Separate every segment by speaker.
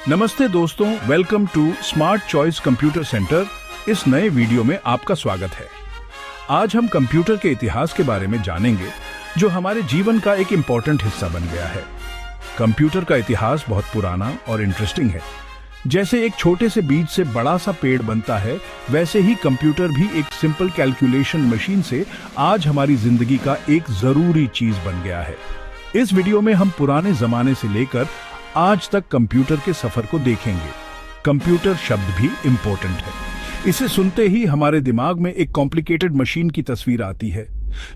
Speaker 1: नमस्ते दोस्तों, welcome to smart choice computer centre. इस नए वीडियो में आपका स्वागत है। आज हम कंप्यूटर के इतिहास के बारे में जानेंगे, जो हमारे जीवन का एक इम्पोर्टेंट हिस्सा बन गया है। कंप्यूटर का इतिहास बहुत पुराना और इंटरेस्टिंग है। जैसे एक छोटे से बीज से बड़ा सा पेड़ बनता है, वैसे ही कंप्यूटर भी एक सिंपल कैलकुलेशन मशीन से आज हमारी जिंदगी का एक जरूरी चीज बन गया है। इस वीडियो में हम पुराने जमाने से लेकर आज तक कंप्यूटर के सफर को देखेंगे। कंप्यूटर शब्द भी इम्पोर्टेंट है। इसे सुनते ही हमारे दिमाग में एक कॉम्प्लिकेटेड मशीन की तस्वीर आती है।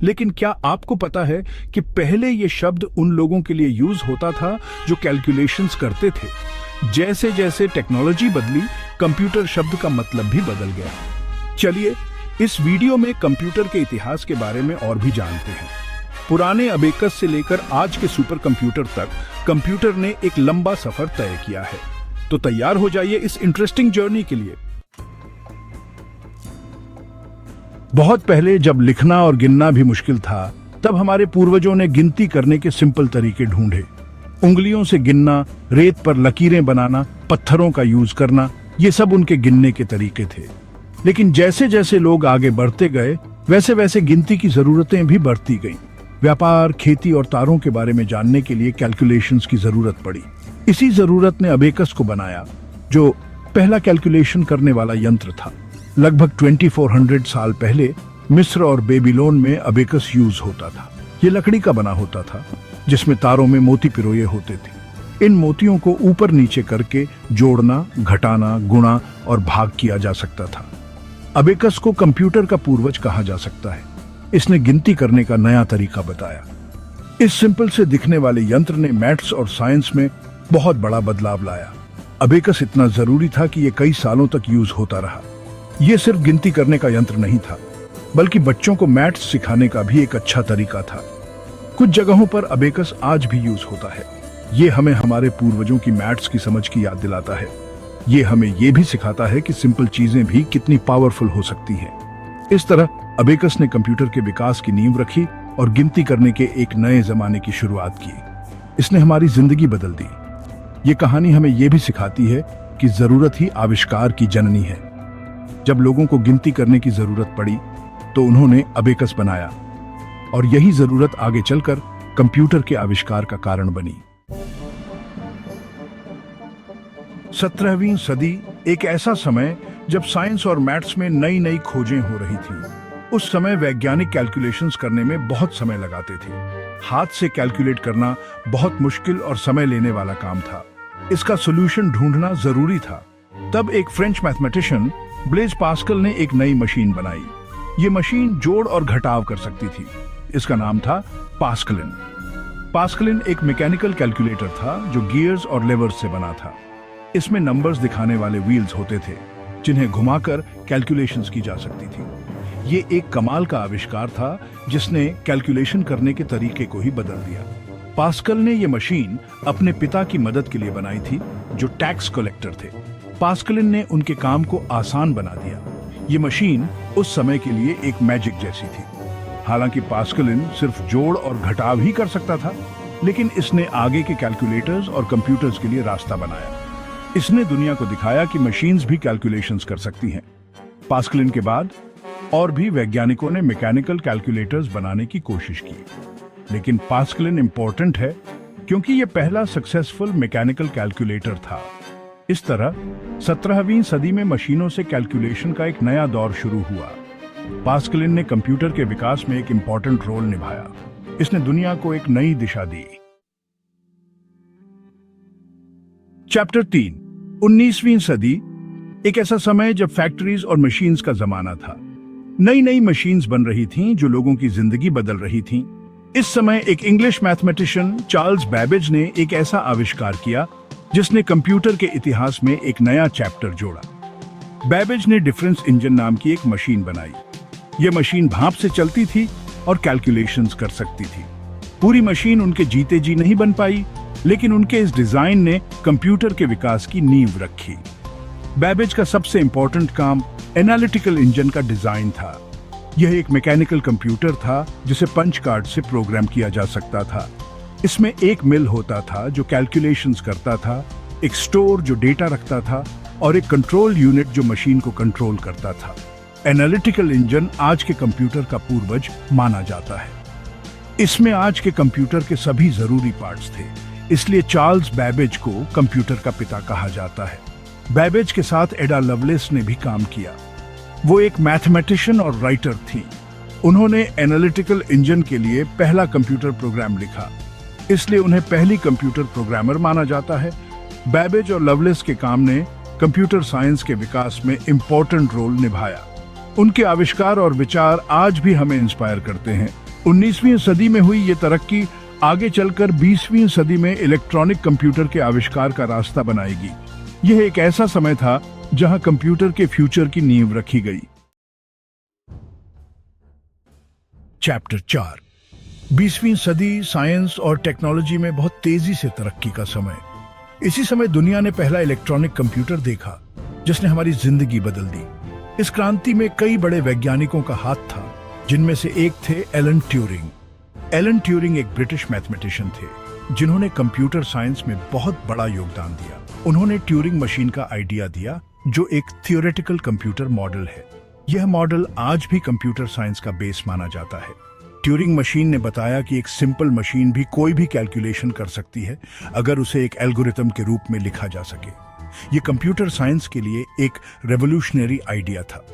Speaker 1: लेकिन क्या आपको पता है कि पहले ये शब्द उन लोगों के लिए यूज होता था जो कैलकुलेशंस करते थे। जैसे जैसे टेक्नोलॉजी बदली, कंप्यूटर शब्द का मतलब भी बदल गया। चलिए इस वीडियो में कंप्यूटर के इतिहास के बारे में और भी जानते हैं। पुराने अबेकस से लेकर आज के सुपर कंप्यूटर तक कंप्यूटर ने एक लंबा सफर तय किया है। तो तैयार हो जाइए इस इंटरेस्टिंग जर्नी के लिए। बहुत पहले जब लिखना और गिनना भी मुश्किल था, तब हमारे पूर्वजों ने गिनती करने के सिंपल तरीके ढूंढे। उंगलियों से गिनना, रेत पर लकीरें बनाना, पत्थरों का यूज करना, ये सब उनके गिनने के तरीके थे। लेकिन जैसे जैसे लोग आगे बढ़ते गए, वैसे वैसे गिनती की जरूरतें भी बढ़ती गईं। व्यापार, खेती और तारों के बारे में जानने के लिए कैलकुलेशंस की जरूरत पड़ी। इसी जरूरत ने अबेकस को बनाया, जो पहला कैलकुलेशन करने वाला यंत्र था। लगभग 2400 साल पहले मिस्र और बेबीलोन में अबेकस यूज होता था। ये लकड़ी का बना होता था, जिसमें तारों में मोती पिरोए होते थे। इन मोतियों को ऊपर नीचे करके जोड़ना, घटाना, गुणा और भाग किया जा सकता था। अबेकस को कंप्यूटर का पूर्वज कहा जा सकता है। इसने गिनती करने का नया तरीका बताया। इस सिंपल से दिखने वाले यंत्र ने मैथ्स और साइंस में बहुत बड़ा बदलाव लाया। अबेकस इतना जरूरी था कि यह कई सालों तक यूज होता रहा। यह सिर्फ गिनती करने का यंत्र नहीं था, बल्कि बच्चों को मैथ्स सिखाने का भी एक अच्छा तरीका था। कुछ जगहों पर अबेकस आज भी यूज होता है। ये हमें हमारे पूर्वजों की मैथ्स की समझ की याद दिलाता है। ये हमें यह भी सिखाता है कि सिंपल चीजें भी कितनी पावरफुल हो सकती हैं। इस तरह अबेकस ने कंप्यूटर के विकास की नींव रखी और गिनती करने के एक नए जमाने की शुरुआत की। इसने हमारी जिंदगी बदल दी। ये कहानी हमें यह भी सिखाती है कि जरूरत ही आविष्कार की जननी है। जब लोगों को गिनती करने की जरूरत पड़ी, तो उन्होंने अबेकस बनाया, और यही जरूरत आगे चलकर कंप्यूटर के आविष्कार का कारण बनी। 17वीं सदी एक ऐसा समय जब साइंस और मैथ्स में नई नई खोजें हो रही थी। उस समय वैज्ञानिक कैलकुलेशंस करने में बहुत समय लगाते थे। हाथ से कैलकुलेट करना बहुत मुश्किल और समय लेने वाला काम था। इसका सॉल्यूशन ढूंढना जरूरी था। तब एक फ्रेंच मैथमेटिशियन ब्लेज पास्कल ने एक नई मशीन बनाई। ये मशीन जोड़ और घटाव कर सकती थी। इसका नाम था पास्कलिन। पास्कलिन एक मैकेनिकल कैलकुलेटर था जो गियर्स और लेवर्स से बना था। इसमें नंबर्स दिखाने वाले व्हील्स होते थे, जिन्हें घुमाकर कैलकुलेशंस की जा सकती थी। ये एक कमाल का आविष्कार था, जिसने कैलकुलेशन करने के तरीके को ही बदल दिया। पास्कल ने ये मशीन अपने पिता की मदद के लिए बनाई थी, जो टैक्स कलेक्टर थे। पास्कलिन ने उनके काम को आसान बना दिया। ये मशीन उस समय के लिए एक मैजिक जैसी थी। हालांकि पास्कलिन सिर्फ जोड़ और घटाव ही कर सकता था, लेकिन इसने आगे के कैलकुलेटर्स और कंप्यूटर्स के लिए रास्ता बनाया। इसने दुनिया को दिखाया कि मशीन्स भी कैलकुलेशंस कर सकती हैं। पास्कलिन के बाद और भी वैज्ञानिकों ने मैकेनिकल कैलकुलेटर्स बनाने की कोशिश की, लेकिन पास्कलिन इंपॉर्टेंट है क्योंकि यह पहला सक्सेसफुल मैकेनिकल कैलकुलेटर था। इस तरह 17वीं सदी में मशीनों से कैलकुलेशन का एक नया दौर शुरू हुआ। पास्कलिन ने कंप्यूटर के विकास में एक इंपॉर्टेंट रोल निभाया। इसने दुनिया को एक नई दिशा दी। चैप्टर 3, 19वीं सदी एक ऐसा समय जब फैक्ट्रीज और मशीन्स का जमाना था। नई नई मशीन्स बन रही थीं जो लोगों की जिंदगी बदल रही थीं। इस समय एक इंग्लिश मैथमेटिशियन चार्ल्स बैबेज ने एक ऐसा आविष्कार किया जिसने कंप्यूटर के इतिहास में एक नया चैप्टर जोड़ा। बैबेज ने डिफरेंस इंजन नाम की एक मशीन बनाई। यह मशीन भाप से चलती थी और कैलकुलेशंस कर सकती थी। पूरी मशीन उनके जीते जी नहीं बन पाई, लेकिन उनके इस डिजाइन ने कंप्यूटर के विकास की नींव रखी। बैबेज का सबसे इंपॉर्टेंट काम एनालिटिकल इंजन का डिजाइन था। यह एक मैकेनिकल कंप्यूटर था जिसे पंच कार्ड से प्रोग्राम किया जा सकता था। इसमें एक मिल होता था जो कैलकुलेशंस करता था एक स्टोर जो डेटा रखता था और एक कंट्रोल यूनिट जो मशीन को कंट्रोल करता था। एनालिटिकल इंजन आज के कंप्यूटर का पूर्वज माना जाता है। इसमें आज के कंप्यूटर के सभी जरूरी पार्ट्स थे, इसलिए चार्ल्स बैबेज को कंप्यूटर का पिता कहा जाता है। बैबेज के साथ एडा लवलेस ने भी काम किया। वो एक मैथमेटिशियन और राइटर थी। उन्होंने एनालिटिकल इंजन के लिए पहला कंप्यूटर प्रोग्राम लिखा, इसलिए उन्हें पहली कंप्यूटर प्रोग्रामर माना जाता है। बैबेज और लवलेस के काम ने कंप्यूटर साइंस के विकास में इंपॉर्टेंट रोल निभाया। उनके आविष्कार और विचार आज भी हमें इंस्पायर करते हैं। 19वीं सदी में हुई ये तरक्की आगे चलकर 20वीं सदी में इलेक्ट्रॉनिक कंप्यूटर के आविष्कार का रास्ता बनाएगी। यह एक ऐसा समय था जहां कंप्यूटर के फ्यूचर की नींव रखी गई। चैप्टर 4, 20वीं सदी साइंस और टेक्नोलॉजी में बहुत तेजी से तरक्की का समय। इसी समय दुनिया ने पहला इलेक्ट्रॉनिक कंप्यूटर देखा, जिसने हमारी जिंदगी बदल दी। इस क्रांति में कई बड़े वैज्ञानिकों का हाथ था, जिनमें से एक थे एलन ट्यूरिंग। एलन ट्यूरिंग एक ब्रिटिश मैथमेटिशियन थे, जिन्होंने कंप्यूटर साइंस में बहुत बड़ा योगदान दिया। उन्होंने ट्यूरिंग मशीन का आइडिया दिया, जो एक थियोरेटिकल कंप्यूटर मॉडल है। यह मॉडल आज भी कंप्यूटर साइंस का बेस माना जाता है। ट्यूरिंग मशीन ने बताया कि एक सिंपल मशीन भी कोई भी कैलकुलेशन कर सकती है, अगर उसे एक एल्गोरिथम के रूप में लिखा जा सके। यह कंप्यूटर साइंस के लिए एक रेवोल्यूशनरी आइडिया था।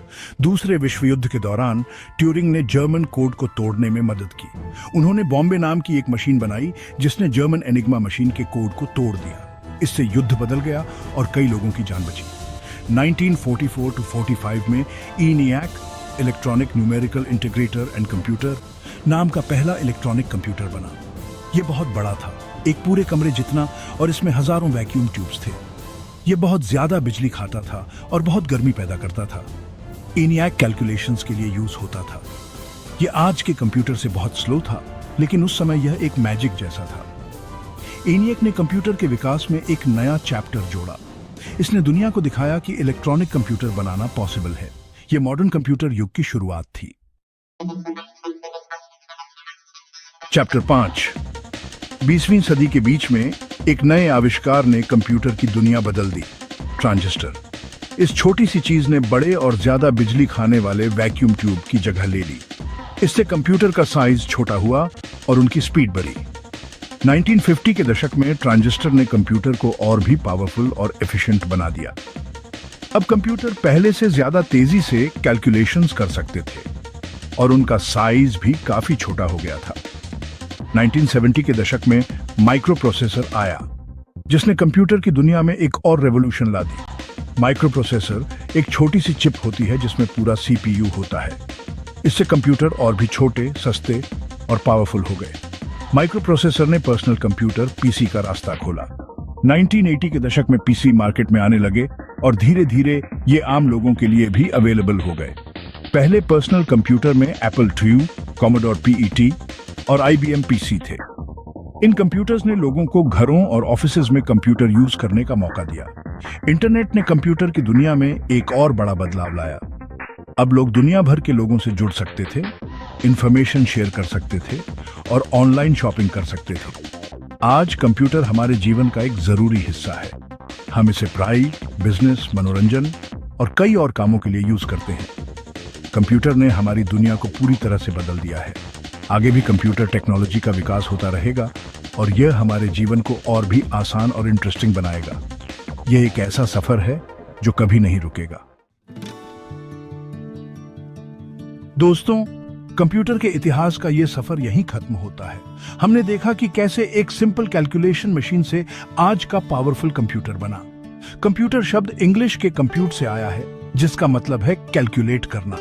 Speaker 1: दूसरे विश्व युद्ध के दौरान ट्यूरिंग ने जर्मन कोड को तोड़ने में मदद की। उन्होंने बॉम्बे नाम की एक मशीन बनाई, जिसने जर्मन एनिग्मा मशीन के कोड को तोड़ दिया। इससे युद्ध बदल गया और कई लोगों की जान बची। 1944-45 में ENIAC electronic numerical integrator and computer नाम का पहला इलेक्ट्रॉनिक कंप्यूटर बना। यह बहुत बड़ा था, एक पूरे कमरे जितना, और इसमें हजारों वैक्यूम ट्यूब्स थे। यह बहुत ज्यादा बिजली खाता था और बहुत गर्मी पैदा करता था। ENIAC कैलकुलेशंस के लिए यूज होता था। यह आज के कंप्यूटर से बहुत स्लो था, लेकिन उस समय यह एक मैजिक जैसा था। ENIAC ने कंप्यूटर के विकास में एक नया चैप्टर जोड़ा। इसने दुनिया को दिखाया कि इलेक्ट्रॉनिक कंप्यूटर बनाना पॉसिबल है। यह मॉडर्न कंप्यूटर युग की शुरुआत थी। चैप्टर 5, 20वीं सदी के बीच में एक नए आविष्कार ने कंप्यूटर की दुनिया बदल दी, ट्रांजिस्टर। इस छोटी सी चीज ने बड़े और ज्यादा बिजली खाने वाले वैक्यूम ट्यूब की जगह ले ली। इससे कंप्यूटर का साइज छोटा हुआ और उनकी स्पीड बढ़ी। 1950 के दशक में ट्रांजिस्टर ने कंप्यूटर को और भी पावरफुल और एफिशिएंट बना दिया। अब कंप्यूटर पहले से ज्यादा तेजी से कैलकुलेशंस कर सकते थे और उनका साइज भी काफी छोटा हो गया था। 1970 के दशक में माइक्रो प्रोसेसर आया, जिसने कंप्यूटर की दुनिया में एक और रेवोल्यूशन ला दी। माइक्रो प्रोसेसर एक छोटी सी चिप होती है जिसमें पूरा CPU होता है। इससे कंप्यूटर और भी छोटे, सस्ते और पावरफुल हो गए। माइक्रो प्रोसेसर ने पर्सनल कंप्यूटर PC का रास्ता खोला। 1980 के दशक में PC मार्केट में आने लगे और धीरे धीरे ये आम लोगों के लिए भी अवेलेबल हो गए। पहले पर्सनल कंप्यूटर में Apple II, Commodore PET और IBM PC थे। इन कंप्यूटर्स ने लोगों को घरों और ऑफिसेज में कंप्यूटर यूज करने का मौका दिया। इंटरनेट ने कंप्यूटर की दुनिया में एक और बड़ा बदलाव लाया। अब लोग दुनिया भर के लोगों से जुड़ सकते थे, इंफॉर्मेशन शेयर कर सकते थे और ऑनलाइन शॉपिंग कर सकते थे। आज कंप्यूटर हमारे जीवन का एक जरूरी हिस्सा है। हम इसे पढ़ाई, बिजनेस, मनोरंजन और कई और कामों के लिए यूज करते हैं। कंप्यूटर ने हमारी दुनिया को पूरी तरह से बदल दिया है। आगे भी कंप्यूटर टेक्नोलॉजी का विकास होता रहेगा और यह हमारे जीवन को और भी आसान और इंटरेस्टिंग बनाएगा। यह एक ऐसा सफर है जो कभी नहीं रुकेगा। दोस्तों, कंप्यूटर के इतिहास का यह सफर यहीं खत्म होता है। हमने देखा कि कैसे एक सिंपल कैलकुलेशन मशीन से आज का पावरफुल कंप्यूटर बना। कंप्यूटर शब्द इंग्लिश के कंप्यूट से आया है, जिसका मतलब है कैलकुलेट करना।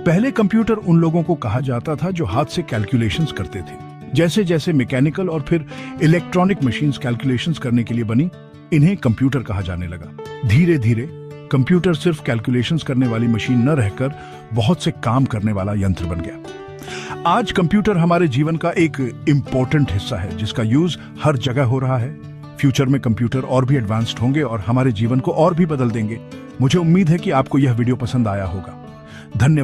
Speaker 1: पहले कंप्यूटर उन लोगों को कहा जाता था जो हाथ से कैलकुलेशंस करते थे। जैसे जैसे मैकेनिकल और फिर इलेक्ट्रॉनिक मशीन्स कैलकुलेशंस करने के लिए बनी, इन्हें कंप्यूटर कहा जाने लगा। धीरे धीरे कंप्यूटर सिर्फ कैलकुलेशंस करने वाली मशीन न रहकर बहुत से काम करने वाला यंत्र बन गया। आज कंप्यूटर हमारे जीवन का एक इम्पोर्टेंट हिस्सा है, जिसका यूज हर जगह हो रहा है। फ्यूचर में कंप्यूटर और भी एडवांस्ड होंगे और हमारे जीवन को और भी बदल देंगे। मुझे उम्मीद है कि आपको यह वीडियो पसंद आया होगा। धन्यवाद।